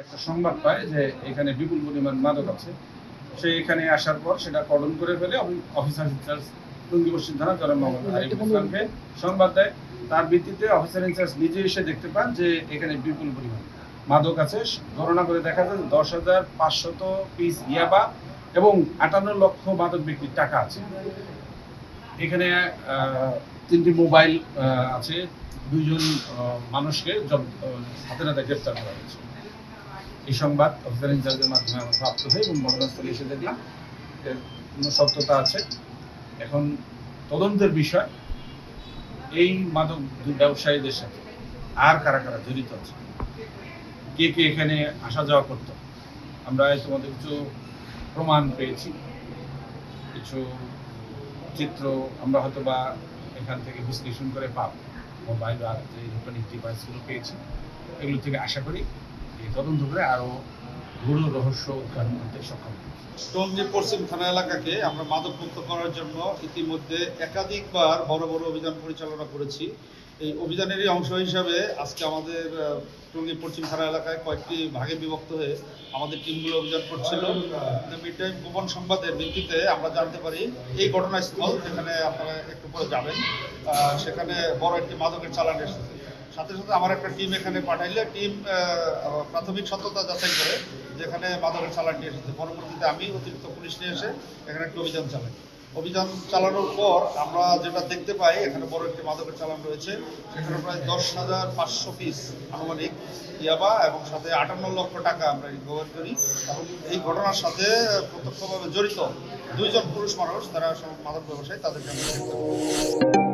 একটা সংবাদ পায় যে এখানে বিপুল পরিমাণ মাদক আছে। সে এখানে আসার পর সেটা কর্ডন করে ফেলে অফিসার ইনচার্জ টঙ্গী পশ্চিম থানা জনাব মোহাম্মদ আরিফুল ইসলামকে সংবাদ দেয়। তার ভিত্তিতে অফিসার ইনচার্জ নিজে এসে দেখতে পান যে এখানে বিপুল পরিমাণ মাদক আছে। গণনা করে দেখা যায় 10,500 পিস ইয়াবা এবং 58 লক্ষ মাদক ব্যক্তির টাকা আছে। এখানে 3টি মোবাইল আছে। 2জন মানুষকে হাতে নাতে গ্রেপ্তার করা হয়েছে। এই সংবাদ অফিসার ইনচার্জের মাধ্যমে আমরা প্রাপ্ত হই এবং ঘটনাস্থলে এসে দেখলাম এর কোনো সত্যতা আছে। এখন তদন্তের বিষয় এই মাদক ব্যবসায়ীদের সাথে আর কারা কারা জড়িত আছে, কে কে এখানে আসা যাওয়া করতো। আমরা তোমাদের কিছু প্রমাণ পেয়েছি, কিছু চিত্র আমরা হয়তো বা এখান থেকে বিশ্লেষণ করে পাব। মোবাইল আর যে ইলেকট্রনিক ডিভাইসগুলো পেয়েছি এগুলো থেকে আশা করি এই তদন্ত করে আরও গূঢ় রহস্য উদ্ঘাটন করতে সক্ষম। টঙ্গী পশ্চিম থানা এলাকাকে আমরা মাদকমুক্ত করার জন্য ইতিমধ্যে একাধিকবার বড় বড় অভিযান পরিচালনা করেছি। এই অভিযানেরই অংশ হিসাবে আজকে আমাদের টঙ্গী পশ্চিম থানা এলাকায় কয়েকটি ভাগে বিভক্ত হয়ে আমাদের টিমগুলো অভিযান করছিল। মিড টাইম গোপন সংবাদের ভিত্তিতে আমরা জানতে পারি এই ঘটনাস্থল, যেখানে আপনারা একটু পরে যাবেন, সেখানে বড় একটি মাদকের চালান এসেছে। সাথে সাথে আমার একটা টিম এখানে পাঠাইলে টিম প্রাথমিক সত্যতা যাচাই করে যেখানে মাদকের চালানটি এসেছে। পরবর্তীতে আমি অতিরিক্ত পুলিশ নিয়ে এসে এখানে একটা অভিযান চালাই। অভিযান চালানোর পর আমরা যেটা দেখতে পাই, এখানে বড় একটি মাদকের চালান রয়েছে। সেখানে প্রায় 10,500 পিস আনুমানিক ইয়াবা এবং সাথে 58 লক্ষ টাকা আমরা রিকভার করি। এবং এই ঘটনার সাথে প্রত্যক্ষভাবে জড়িত 2জন পুরুষ মানুষ, তারা মাদক ব্যবসায়ী, তাদেরকে আমরা